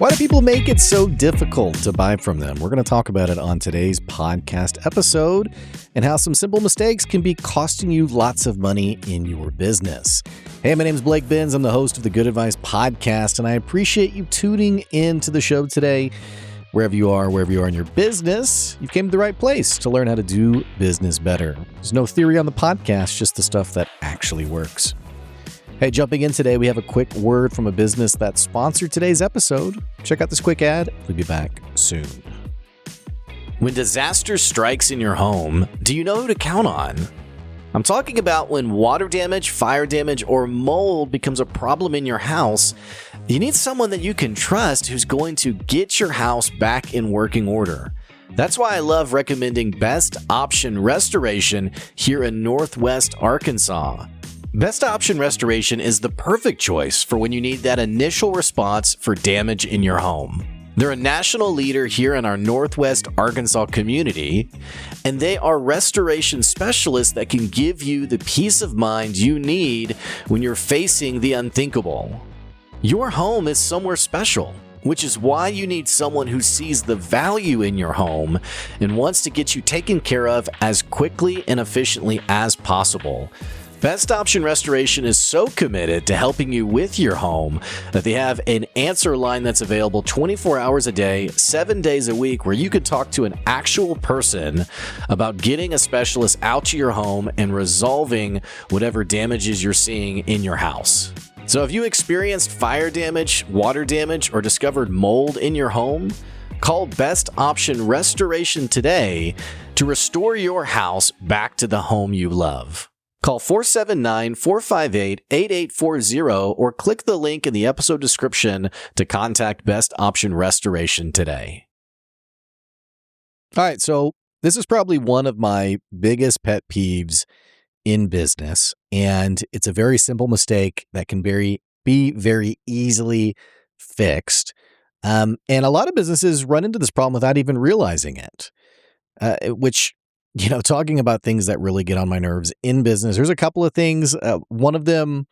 Why do people make it so difficult to buy from them? We're going to talk about it on today's podcast episode and how some simple mistakes can be costing you lots of money in your business. Hey, my name is Blake Benz. I'm the host of the Good Advice Podcast, and I appreciate you tuning in to the show today. Wherever you are in your business, you've came to the right place to learn how to do business better. There's no theory on the podcast, just the stuff that actually works. Hey, jumping in today, we have a quick word from a business that sponsored today's episode. Check out this quick ad. We'll be back soon. When disaster strikes in your home, do you know who to count on? I'm talking about when water damage, fire damage, or mold becomes a problem in your house. You need someone that you can trust who's going to get your house back in working order. That's why I love recommending Best Option Restoration here in Northwest Arkansas. Best Option Restoration is the perfect choice for when you need that initial response for damage in your home. They're a national leader here in our Northwest Arkansas community, and they are restoration specialists that can give you the peace of mind you need when you're facing the unthinkable. Your home is somewhere special, which is why you need someone who sees the value in your home and wants to get you taken care of as quickly and efficiently as possible. Best Option Restoration is so committed to helping you with your home that they have an answer line that's available 24 hours a day, 7 days a week, where you can talk to an actual person about getting a specialist out to your home and resolving whatever damages you're seeing in your house. So if you experienced fire damage, water damage, or discovered mold in your home, call Best Option Restoration today to restore your house back to the home you love. Call 479-458-8840 or click the link in the episode description to contact Best Option Restoration today. All right, so this is probably one of my biggest pet peeves in business, and it's a very simple mistake that can be very easily fixed. And a lot of businesses run into this problem without even realizing it, which, talking about things that really get on my nerves in business, there's a couple of things. One of them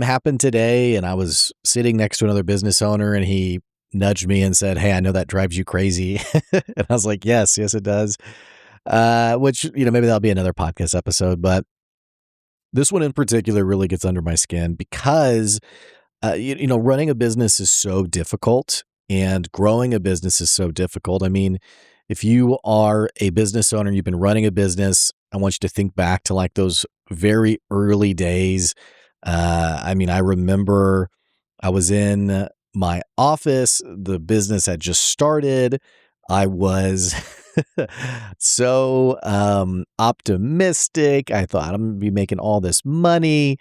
happened today, and I was sitting next to another business owner, and he nudged me and said, "Hey, I know that drives you crazy." And I was like, yes, it does. Which, maybe that'll be another podcast episode, but this one in particular really gets under my skin because, running a business is so difficult and growing a business is so difficult. I mean, if you are a business owner, you've been running a business, I want you to think back to like those very early days. I remember I was in my office, the business had just started. I was so optimistic. I thought I'm going to be making all this money.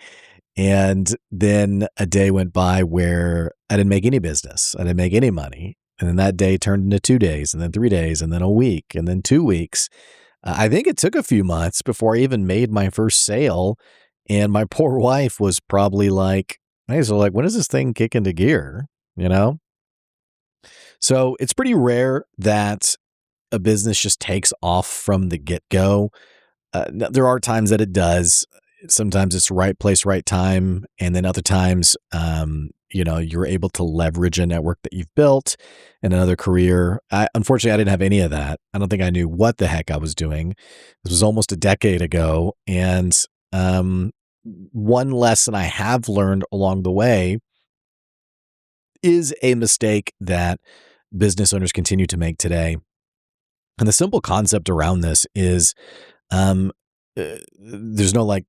And then a day went by where I didn't make any business. I didn't make any money. And then that day turned into 2 days, and then 3 days, and then a week, and then 2 weeks. I think it took a few months before I even made my first sale. And my poor wife was probably like, hey, so like, when does this thing kick into gear? So it's pretty rare that a business just takes off from the get-go. There are times that it does. Sometimes it's right place, right time. And then other times, you're able to leverage a network that you've built in another career. Unfortunately, I didn't have any of that. I don't think I knew what the heck I was doing. This was almost a decade ago. And one lesson I have learned along the way is a mistake that business owners continue to make today. And the simple concept around this is there's no like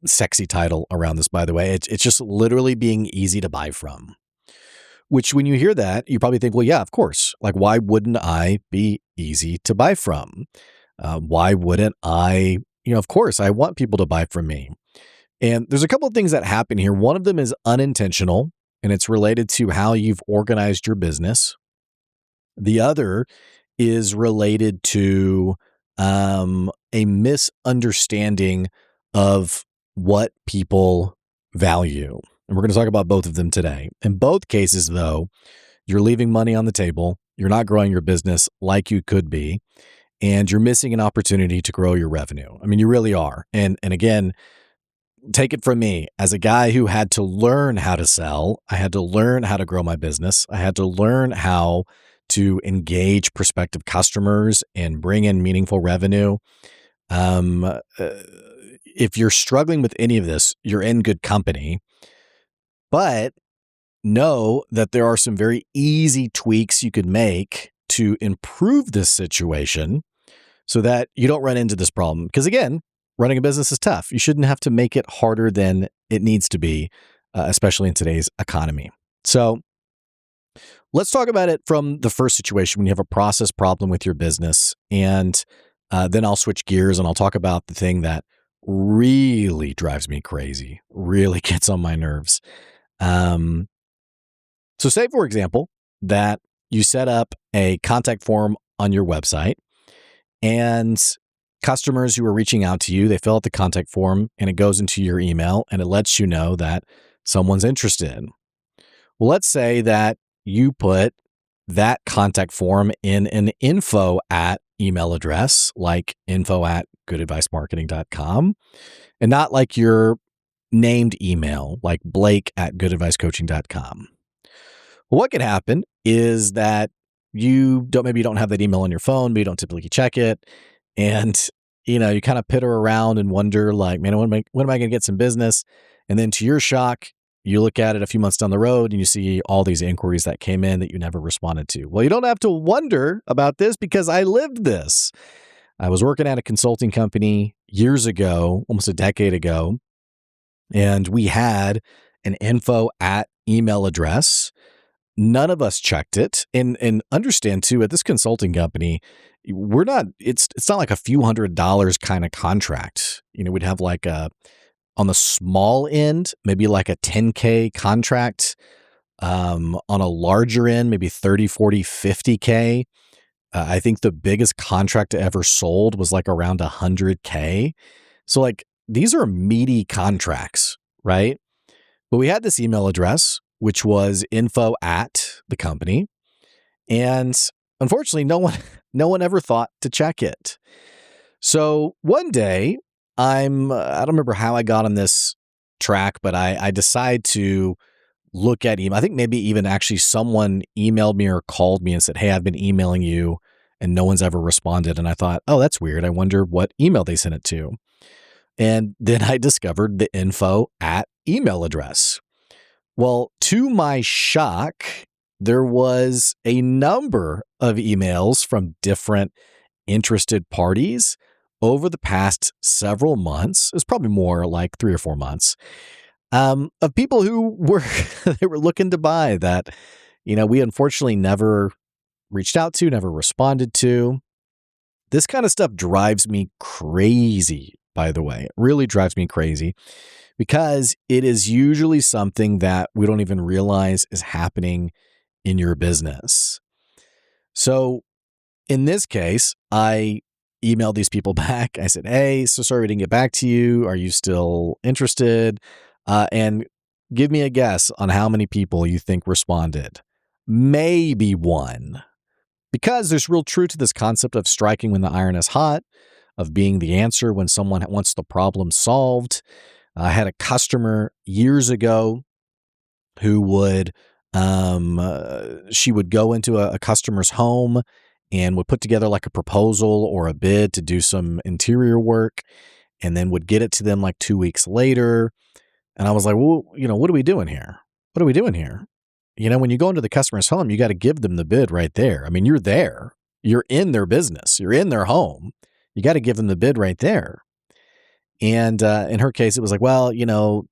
sexy title around this, by the way. It's just literally being easy to buy from, which when you hear that, you probably think, well, yeah, of course. Like, why wouldn't I be easy to buy from? Why wouldn't I, of course, I want people to buy from me. And there's a couple of things that happen here. One of them is unintentional, and it's related to how you've organized your business. The other is related to a misunderstanding of what people value. And we're going to talk about both of them today. In both cases, though, you're leaving money on the table. You're not growing your business like you could be, and you're missing an opportunity to grow your revenue. I mean, you really are. And again, take it from me, as a guy who had to learn how to sell, I had to learn how to grow my business. I had to learn how to engage prospective customers and bring in meaningful revenue. Um, uh, if you're struggling with any of this, you're in good company. But know that there are some very easy tweaks you could make to improve this situation so that you don't run into this problem. Because again, running a business is tough. You shouldn't have to make it harder than it needs to be, especially in today's economy. So let's talk about it from the first situation when you have a process problem with your business. And then I'll switch gears and I'll talk about the thing that really drives me crazy, really gets on my nerves. Um, so say, for example, that you set up a contact form on your website and customers who are reaching out to you, they fill out the contact form and it goes into your email and it lets you know that someone's interested. Well, let's say that you put that contact form in an info at email address, like info@goodadvicemarketing.com, and not like your named email, like blake@goodadvicecoaching.com. Well, what could happen is that maybe you don't have that email on your phone, but you don't typically check it. And, you kind of pitter around and wonder like, man, when am I going to get some business? And then to your shock, you look at it a few months down the road and you see all these inquiries that came in that you never responded to. Well, you don't have to wonder about this because I lived this. I was working at a consulting company years ago, almost a decade ago, and we had an info at email address. None of us checked it. And understand too, at this consulting company, it's not like a few $100s kind of contract. We'd have like on the small end, maybe like a 10K contract. On a larger end, maybe 30, 40, 50K. I think the biggest contract I ever sold was like around 100K. So like these are meaty contracts, right? But we had this email address, which was info at the company. And unfortunately, no one ever thought to check it. So one day I don't remember how I got on this track, but I decide to look at email. I think maybe even actually someone emailed me or called me and said, "Hey, I've been emailing you and no one's ever responded." And I thought, oh, that's weird. I wonder what email they sent it to. And then I discovered the info at email address. Well, to my shock, there was a number of emails from different interested parties over the past several months. It's probably more like 3 or 4 months, of people who were they were looking to buy that, we unfortunately never reached out to, never responded to. This kind of stuff drives me crazy, by the way. It really drives me crazy because it is usually something that we don't even realize is happening in your business. So in this case, I emailed these people back. I said, "Hey, so sorry we didn't get back to you. Are you still interested? And give me a guess on how many people you think responded." Maybe one. Because there's real truth to this concept of striking when the iron is hot, of being the answer when someone wants the problem solved. I had a customer years ago who she would go into a customer's home and would put together like a proposal or a bid to do some interior work and then would get it to them like 2 weeks later. And I was like, well, what are we doing here? What are we doing here? When you go into the customer's home, you got to give them the bid right there. I mean, you're there. You're in their business. You're in their home. You got to give them the bid right there. And in her case, it was like, well,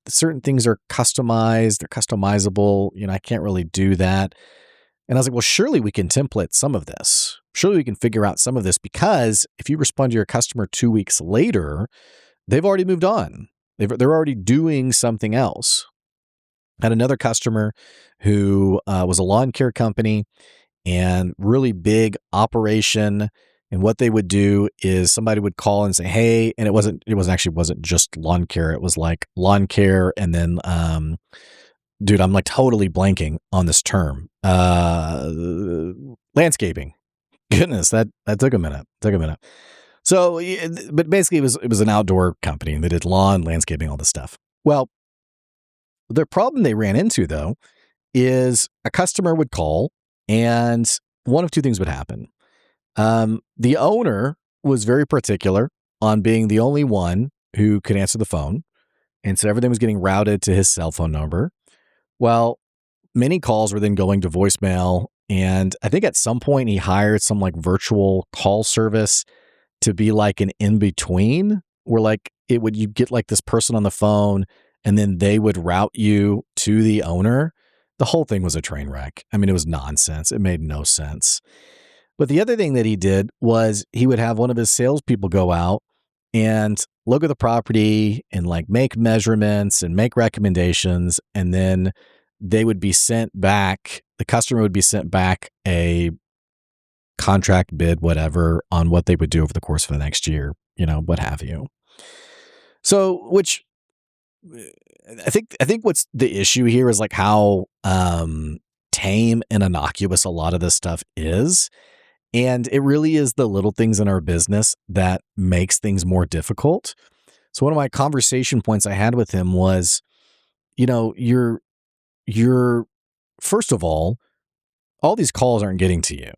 certain things are customized. They're customizable. I can't really do that. And I was like, well, surely we can template some of this. Surely we can figure out some of this because if you respond to your customer 2 weeks later, they've already moved on. They're already doing something else. I had another customer who was a lawn care company and really big operation. And what they would do is somebody would call and say, "Hey," and it wasn't just lawn care. It was like lawn care. And then, dude, I'm like totally blanking on this term. Landscaping. Goodness, that took a minute. So, but basically, it was an outdoor company, and they did lawn, landscaping, all this stuff. Well, the problem they ran into though is a customer would call, and one of two things would happen. The owner was very particular on being the only one who could answer the phone, and so everything was getting routed to his cell phone number. Well, many calls were then going to voicemail, and I think at some point he hired some like virtual call service to be like an in between, where like you get like this person on the phone, and then they would route you to the owner. The whole thing was a train wreck. I mean, it was nonsense. It made no sense. But the other thing that he did was he would have one of his salespeople go out and look at the property and like make measurements and make recommendations. And then they would be sent back, the customer would be sent back a contract bid, whatever, on what they would do over the course of the next year, what have you. So, which I think what's the issue here is like how tame and innocuous a lot of this stuff is. And it really is the little things in our business that makes things more difficult. So one of my conversation points I had with him was, you're first of all these calls aren't getting to you.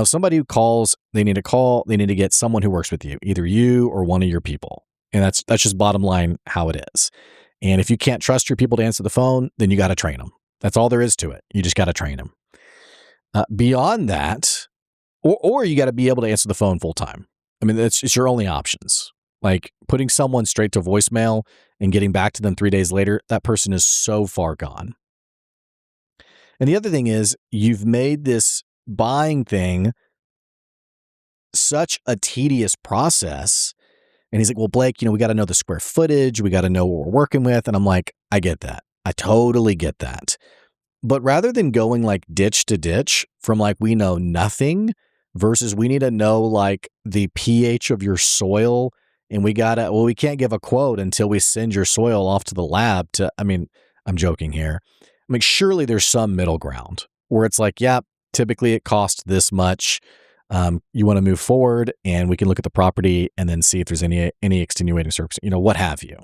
Somebody who calls, they need to get someone who works with you, either you or one of your people. And that's just bottom line how it is. And if you can't trust your people to answer the phone, then you got to train them. That's all there is to it. You just got to train them. Beyond that, or you got to be able to answer the phone full time. I mean, it's your only options. Like putting someone straight to voicemail and getting back to them 3 days later, that person is so far gone. And the other thing is you've made this buying thing such a tedious process. And he's like, well, Blake, we got to know the square footage. We got to know what we're working with. And I'm like, I get that. I totally get that. But rather than going like ditch to ditch from like we know nothing versus we need to know like the pH of your soil, and we can't give a quote until we send your soil off to the lab I'm joking here. I mean, surely there's some middle ground where it's like, yeah, typically it costs this much. You want to move forward and we can look at the property and then see if there's any extenuating circumstances, what have you.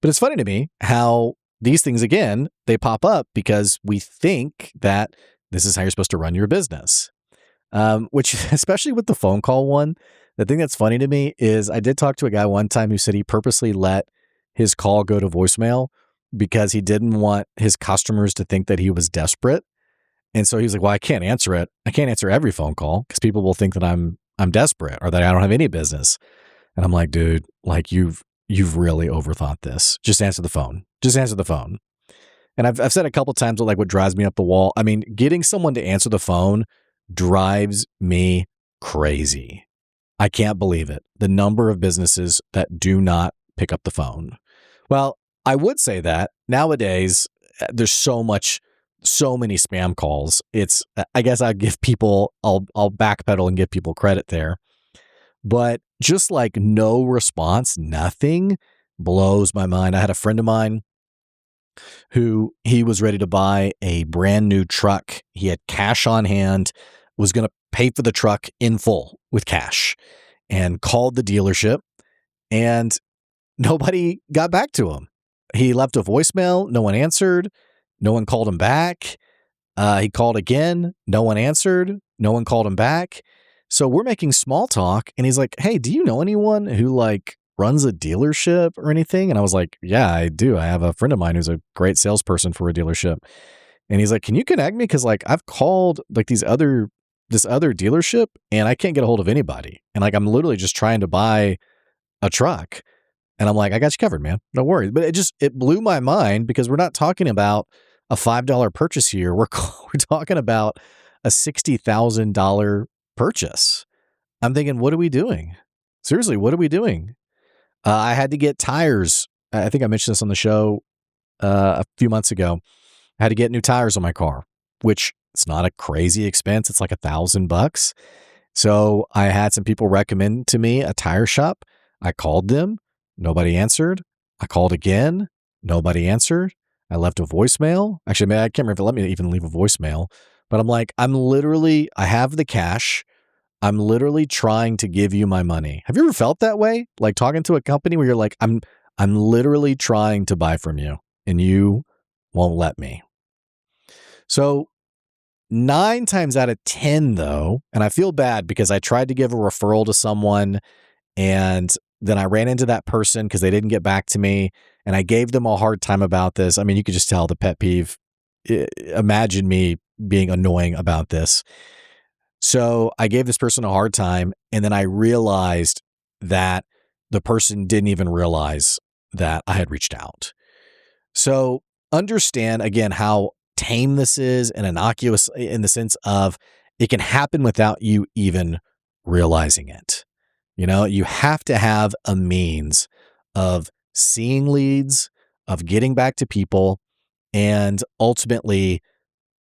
But it's funny to me how these things, again, they pop up because we think that this is how you're supposed to run your business. Which, especially with the phone call one, the thing that's funny to me is I did talk to a guy one time who said he purposely let his call go to voicemail because he didn't want his customers to think that he was desperate. And so he was like, well, I can't answer it. I can't answer every phone call because people will think that I'm desperate or that I don't have any business. And I'm like, dude, like you've really overthought this. Just answer the phone. Just answer the phone. And I've said a couple times like what drives me up the wall. I mean, getting someone to answer the phone drives me crazy. I can't believe it. The number of businesses that do not pick up the phone. Well, I would say that nowadays there's so many spam calls. I guess I'll backpedal and give people credit there. But just like no response, nothing blows my mind. I had a friend of mine who he was ready to buy a brand new truck. He had cash on hand, was going to pay for the truck in full with cash, and called the dealership, and nobody got back to him. He left a voicemail. No one answered. No one called him back. He called again. No one answered. No one called him back. So we're making small talk, and he's like, hey, do you know anyone who like runs a dealership or anything? And I was like, yeah, I do. I have a friend of mine who's a great salesperson for a dealership. And he's like, can you connect me? Cause like I've called like this other dealership and I can't get a hold of anybody. And like, I'm literally just trying to buy a truck. And I'm like, I got you covered, man. No worries. But it blew my mind because we're not talking about a $5 purchase here. We're talking about a $60,000 purchase. I'm thinking, what are we doing? Seriously, what are we doing? I had to get tires. I think I mentioned this on the show a few months ago. I had to get new tires on my car, which it's not a crazy expense. It's like $1,000. So I had some people recommend to me a tire shop. I called them. Nobody answered. I called again. Nobody answered. I left a voicemail. Actually, I can't remember if it let me even leave a voicemail. But I'm like, I have the cash. I'm literally trying to give you my money. Have you ever felt that way? Like talking to a company where you're like, I'm literally trying to buy from you and you won't let me. So 9 times out of 10 though, and I feel bad because I tried to give a referral to someone and then I ran into that person because they didn't get back to me and I gave them a hard time about this. I mean, you could just tell the pet peeve. Imagine me being annoying about this. So I gave this person a hard time, and then I realized that the person didn't even realize that I had reached out. So understand again how tame this is and innocuous in the sense of it can happen without you even realizing it. You know, you have to have a means of seeing leads, of getting back to people, and ultimately,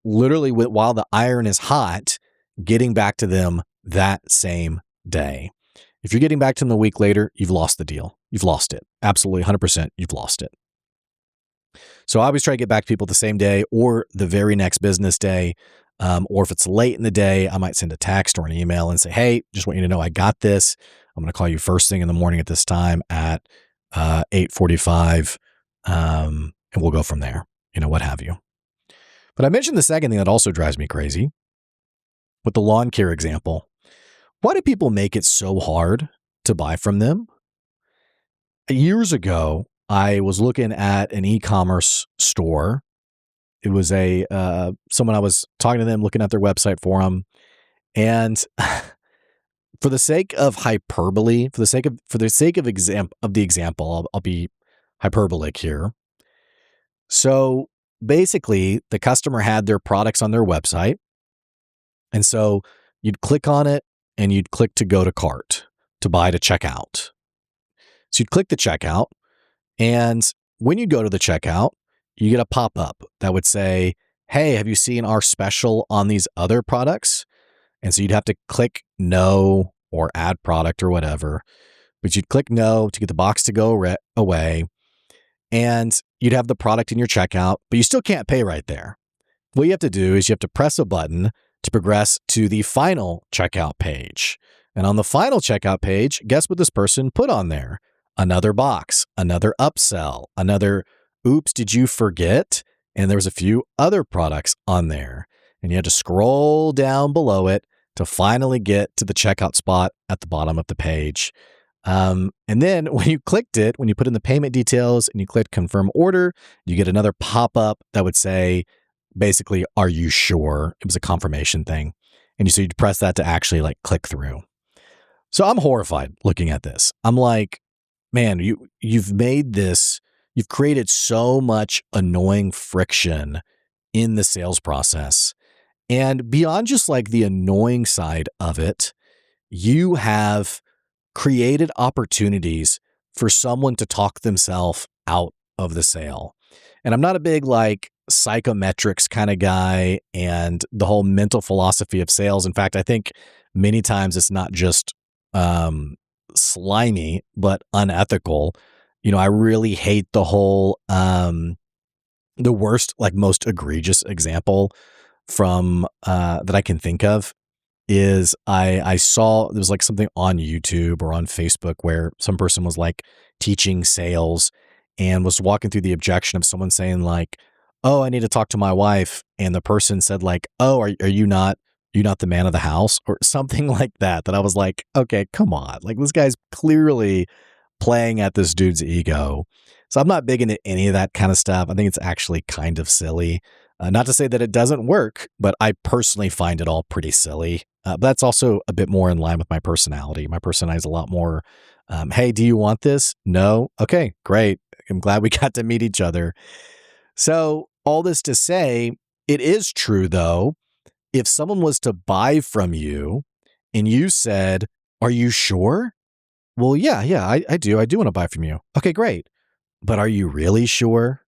literally, while the iron is hot, getting back to them that same day. If you're getting back to them a week later, you've lost the deal. You've lost it. Absolutely, 100%, you've lost it. So I always try to get back to people the same day or the very next business day. Or if it's late in the day, I might send a text or an email and say, hey, just want you to know I got this. I'm going to call you first thing in the morning at this time at 8:45, and we'll go from there, what have you. But I mentioned the second thing that also drives me crazy with the lawn care example. Why do people make it so hard to buy from them? Years ago, I was looking at an e-commerce store. It was someone I was talking to them, looking at their website for them. And for the sake of hyperbole, for the sake of the example, I'll be hyperbolic here. So basically, the customer had their products on their website. And so you'd click on it and you'd click to go to cart, to buy, to check out. So you'd click the checkout. And when you go to the checkout, you get a pop-up that would say, hey, have you seen our special on these other products? And so you'd have to click no or add product or whatever. But you'd click no to get the box to go away. And you'd have the product in your checkout, but you still can't pay right there. What you have to do is you have to press a button to progress to the final checkout page. And on the final checkout page, guess what this person put on there? Another box, another upsell, another oops, did you forget? And there was a few other products on there. And you had to scroll down below it to finally get to the checkout spot at the bottom of the page. And then when you clicked it, when you put in the payment details and you click confirm order, you get another pop-up that would say, basically, are you sure? It was a confirmation thing. And so you'd press that to actually click through. So I'm horrified looking at this. I'm like, man, you've made this, you've created so much annoying friction in the sales process. And beyond just the annoying side of it, you have created opportunities for someone to talk themselves out of the sale. And I'm not a big psychometrics kind of guy and the whole mental philosophy of sales. In fact, I think many times it's not just slimy, but unethical. I really hate the whole, the worst, most egregious example from that I can think of is I saw there was something on YouTube or on Facebook where some person was teaching sales and was walking through the objection of someone saying oh, I need to talk to my wife. And the person said oh, are you not the man of the house or something like that? That I was like, okay, come on. This guy's clearly playing at this dude's ego. So I'm not big into any of that kind of stuff. I think it's actually kind of silly. Not to say that it doesn't work, but I personally find it all pretty silly. But that's also a bit more in line with my personality. My personality is a lot more, hey, do you want this? No? Okay, great. I'm glad we got to meet each other. So all this to say, it is true, though, if someone was to buy from you and you said, are you sure? Well, yeah, I do. I do want to buy from you. Okay, great. But are you really sure?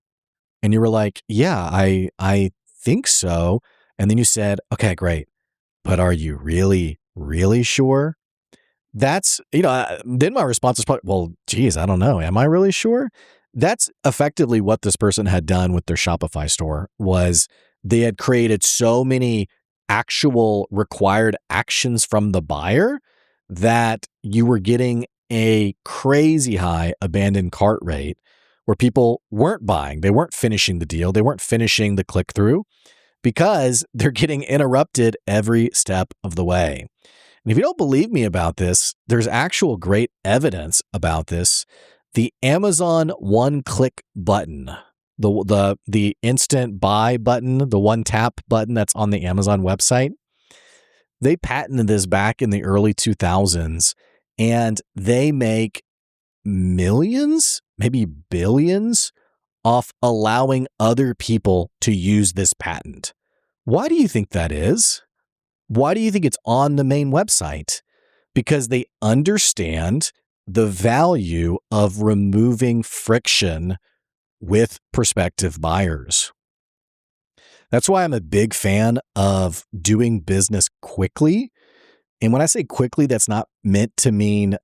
And you were like, yeah, I think so. And then you said, okay, great. But are you really, really sure? That's, then my response is probably, well, geez, I don't know. Am I really sure? That's effectively what this person had done with their Shopify store was they had created so many actual required actions from the buyer that you were getting a crazy high abandoned cart rate where people weren't buying. They weren't finishing the deal. They weren't finishing the click through because they're getting interrupted every step of the way. And if you don't believe me about this, there's actual great evidence about this. The Amazon one-click button, the instant buy button, the one tap button that's on the Amazon website, they patented this back in the early 2000s, and they make millions, maybe billions, off allowing other people to use this patent. Why do you think that is? Why do you think it's on the main website? Because they understand the value of removing friction with prospective buyers. That's why I'm a big fan of doing business quickly. And when I say quickly, that's not meant to mean,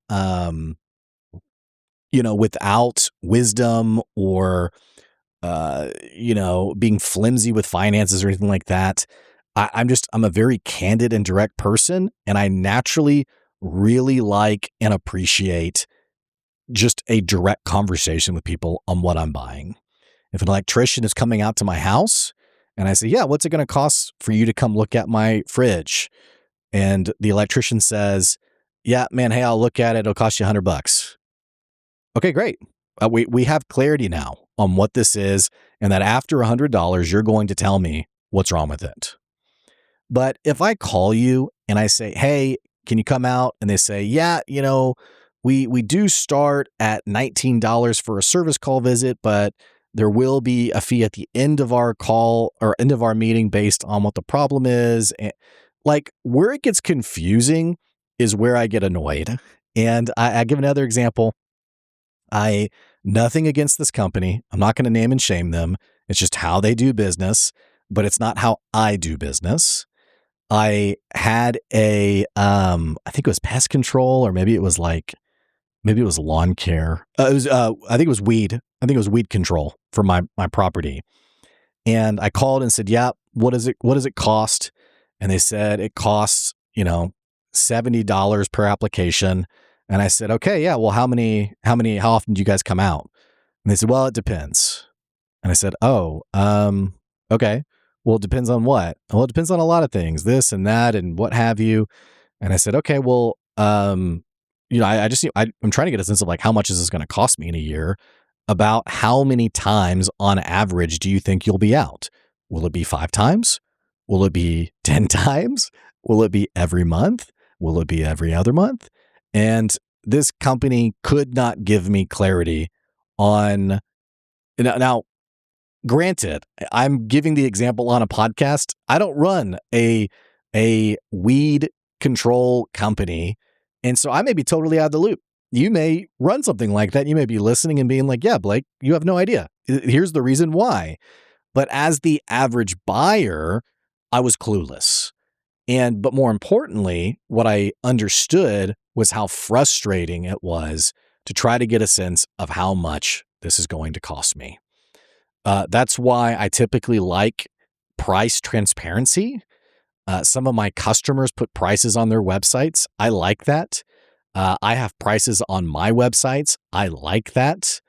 without wisdom or, being flimsy with finances or anything like that. I'm a very candid and direct person, and I naturally really like and appreciate just a direct conversation with people on what I'm buying. If an electrician is coming out to my house and I say, yeah, what's it going to cost for you to come look at my fridge? And the electrician says, yeah, man, hey, I'll look at it. It'll cost you $100. Okay, great. We have clarity now on what this is, and that after $100, you're going to tell me what's wrong with it. But if I call you and I say, hey, can you come out? And they say, yeah, we do start at $19 for a service call visit, but there will be a fee at the end of our call or end of our meeting based on what the problem is. And like where it gets confusing is where I get annoyed. And I give another example. Nothing against this company. I'm not going to name and shame them. It's just how they do business, but it's not how I do business. I had I think it was pest control, or maybe it was lawn care. I think it was weed. I think it was weed control for my property. And I called and said, yeah, what does it cost? And they said it costs, $70 per application. And I said, okay, yeah, well, how often do you guys come out? And they said, well, it depends. And I said, oh, okay. Well, it depends on what? Well, it depends on a lot of things, this and that and what have you. And I said, okay, well, I'm trying to get a sense of like, how much is this going to cost me in a year? About how many times on average do you think you'll be out? Will it be 5 times? Will it be 10 times? Will it be every month? Will it be every other month? And this company could not give me clarity on. Now, granted, I'm giving the example on a podcast. I don't run a weed control company, and so I may be totally out of the loop. You may run something like that. You may be listening and being like, yeah, Blake, you have no idea. Here's the reason why. But as the average buyer, I was clueless. But more importantly, what I understood was how frustrating it was to try to get a sense of how much this is going to cost me. That's why I typically like price transparency. Some of my customers put prices on their websites. I like that. I have prices on my websites. I like that.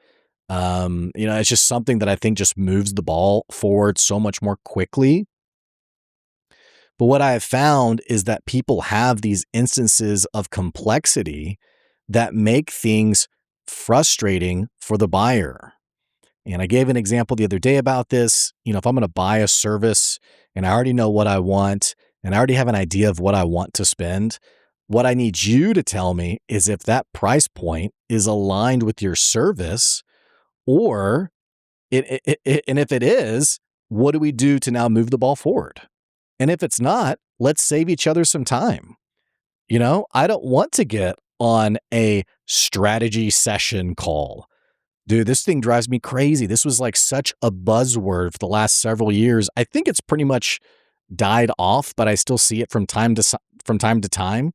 It's just something that I think just moves the ball forward so much more quickly. But what I have found is that people have these instances of complexity that make things frustrating for the buyer. And I gave an example the other day about this. If I'm going to buy a service and I already know what I want and I already have an idea of what I want to spend, what I need you to tell me is if that price point is aligned with your service, or and if it is, what do we do to now move the ball forward? And if it's not, let's save each other some time. I don't want to get on a strategy session call. Dude, this thing drives me crazy. This was like such a buzzword for the last several years. I think it's pretty much died off, but I still see it from time to time.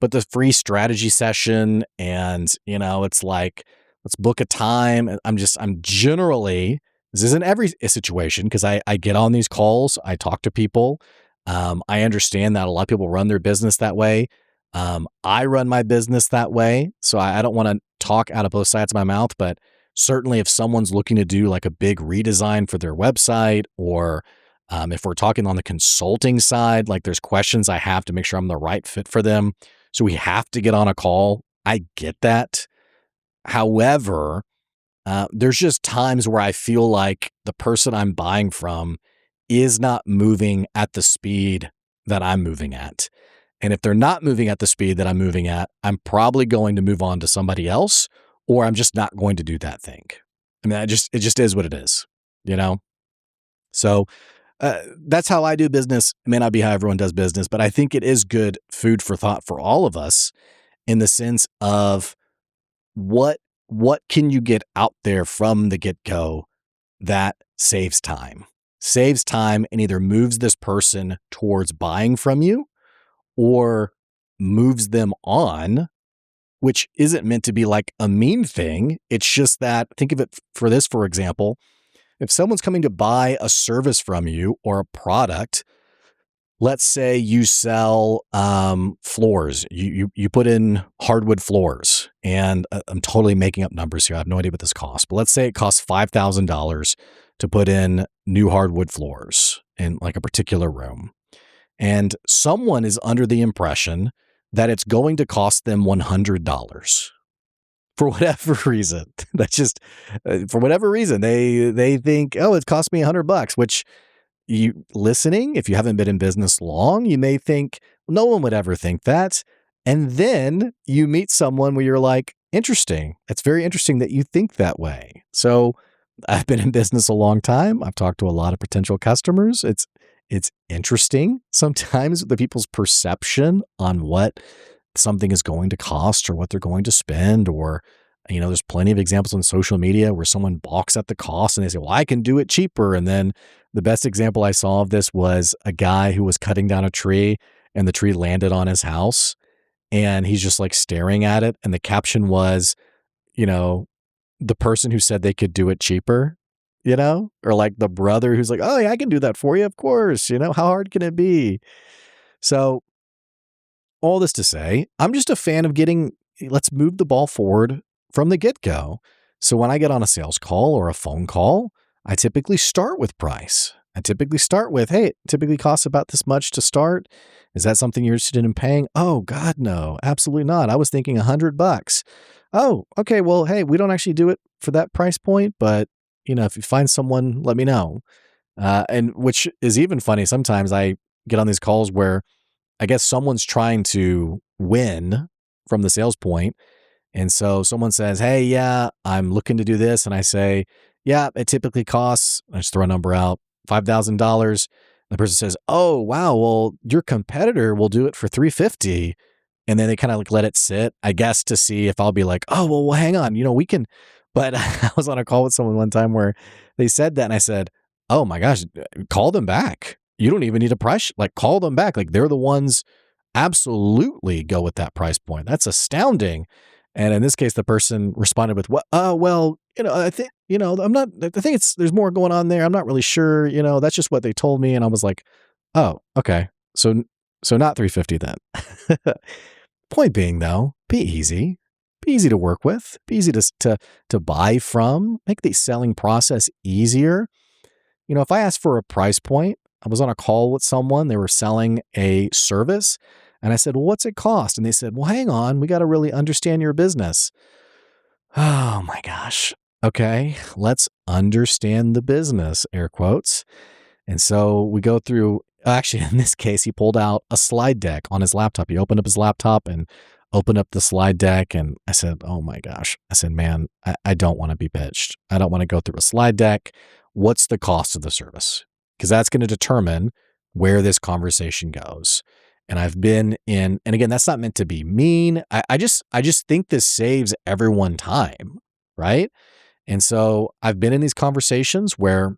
But the free strategy session, and it's like, let's book a time. I'm generally, this isn't every situation, because I get on these calls, I talk to people, I understand that a lot of people run their business that way. I run my business that way. So I don't want to talk out of both sides of my mouth, but certainly if someone's looking to do like a big redesign for their website, or if we're talking on the consulting side, like there's questions I have to make sure I'm the right fit for them. So we have to get on a call. I get that. However, there's just times where I feel like the person I'm buying from is not moving at the speed that I'm moving at. And if they're not moving at the speed that I'm moving at, I'm probably going to move on to somebody else, or I'm just not going to do that thing. I mean, it just is what it is, you know? So that's how I do business. It may not be how everyone does business, but I think it is good food for thought for all of us in the sense of what what can you get out there from the get-go that saves time and either moves this person towards buying from you or moves them on, which isn't meant to be like a mean thing. It's just that, think of it for this, for example, if someone's coming to buy a service from you or a product, let's say you sell floors, you put in hardwood floors, and I'm totally making up numbers here. I have no idea what this costs, but let's say it costs $5,000 to put in new hardwood floors in like a particular room. And someone is under the impression that it's going to cost them $100 for whatever reason. That's just for whatever reason they think, oh, it cost me $100, which you listening, if you haven't been in business long, you may think no one would ever think that. And then you meet someone where you're like, interesting. It's very interesting that you think that way. So I've been in business a long time. I've talked to a lot of potential customers. It's interesting sometimes the people's perception on what something is going to cost or what they're going to spend, or there's plenty of examples on social media where someone balks at the cost and they say, well, I can do it cheaper. And then the best example I saw of this was a guy who was cutting down a tree and the tree landed on his house and he's just like staring at it. And the caption was, the person who said they could do it cheaper, or like the brother who's like, oh yeah, I can do that for you. Of course. How hard can it be? So all this to say, I'm just a fan of let's move the ball forward from the get-go. So when I get on a sales call or a phone call, I typically start with price. I typically start with, hey, it typically costs about this much to start. Is that something you're interested in paying? Oh, God, no, absolutely not. I was thinking $100. Oh, okay. Well, hey, we don't actually do it for that price point, but if you find someone, let me know. And which is even funny. Sometimes I get on these calls where I guess someone's trying to win from the sales point. And so someone says, hey, yeah, I'm looking to do this. And I say, yeah, it typically costs, I just throw a number out, $5,000. The person says, oh, wow, well, your competitor will do it for $350. And then they kind of like let it sit, I guess, to see if I'll be like, oh, well, hang on, we can. But I was on a call with someone one time where they said that. And I said, oh my gosh, call them back. You don't even need a price. Like, call them back. Like, they're the ones absolutely go with that price point. That's astounding. And in this case, the person responded with, "What? Well, I think, I'm not. I think there's more going on there. I'm not really sure. That's just what they told me." And I was like, "Oh, okay. So not 350 then." Point being, though, be easy to work with, be easy to buy from, make the selling process easier. If I ask for a price point, I was on a call with someone. They were selling a service. And I said, well, what's it cost? And they said, well, hang on. We got to really understand your business. Oh my gosh. Okay. Let's understand the business, air quotes. And so we go through, actually, in this case, he pulled out a slide deck on his laptop. He opened up his laptop and opened up the slide deck. And I said, oh my gosh. I said, man, I don't want to be pitched. I don't want to go through a slide deck. What's the cost of the service? Because that's going to determine where this conversation goes. And I've been in, and again, that's not meant to be mean. I just think this saves everyone time, right? And so I've been in these conversations where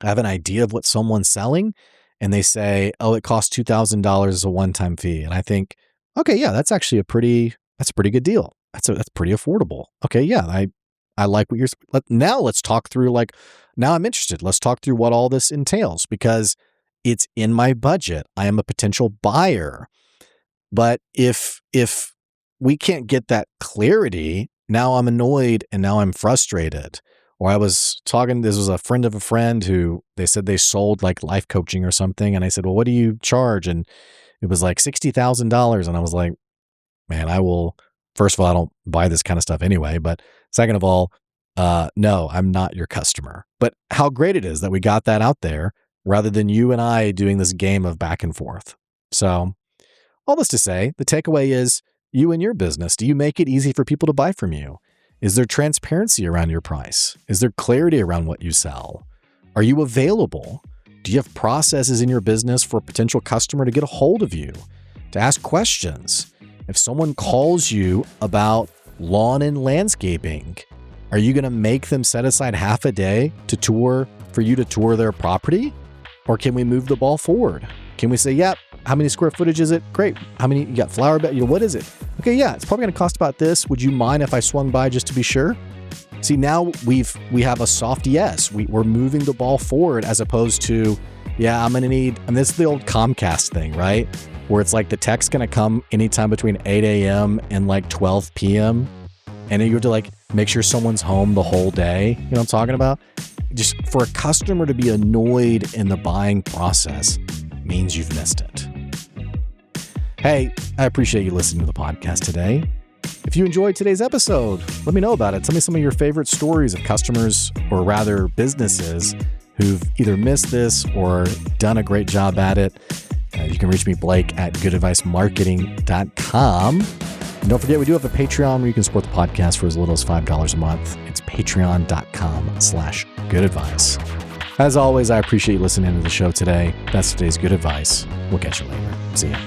I have an idea of what someone's selling and they say, oh, it costs $2,000 as a one-time fee. And I think, okay, yeah, that's actually a pretty good deal. That's pretty affordable. Okay. Yeah. I like what now let's talk through, like, now I'm interested. Let's talk through what all this entails, because it's in my budget. I am a potential buyer. But if we can't get that clarity, now I'm annoyed and now I'm frustrated. Or I was talking, this was a friend of a friend who they said they sold like life coaching or something. And I said, well, what do you charge? And it was like $60,000. And I was like, man, first of all, I don't buy this kind of stuff anyway. But second of all, no, I'm not your customer. But how great it is that we got that out there rather than you and I doing this game of back and forth. So all this to say, the takeaway is you and your business, do you make it easy for people to buy from you? Is there transparency around your price? Is there clarity around what you sell? Are you available? Do you have processes in your business for a potential customer to get a hold of you, to ask questions? If someone calls you about lawn and landscaping, are you going to make them set aside half a day for you to tour their property? Or can we move the ball forward? Can we say, yep, how many square footage is it? Great. How many, you got flower bed? What is it? Okay, yeah, it's probably going to cost about this. Would you mind if I swung by just to be sure? See, now we have a soft yes. We're moving the ball forward as opposed to, yeah, I'm going to need, and this is the old Comcast thing, right? Where it's like the tech's going to come anytime between 8 a.m. and like 12 p.m. And then you have to like make sure someone's home the whole day. You know what I'm talking about? Just for a customer to be annoyed in the buying process means you've missed it. Hey, I appreciate you listening to the podcast today. If you enjoyed today's episode, let me know about it. Tell me some of your favorite stories of customers, or rather businesses, who've either missed this or done a great job at it. You can reach me, Blake, at goodadvicemarketing.com. And don't forget, we do have a Patreon where you can support the podcast for as little as $5 a month. It's patreon.com/goodadvice. As always, I appreciate you listening to the show today. That's today's good advice. We'll catch you later. See ya.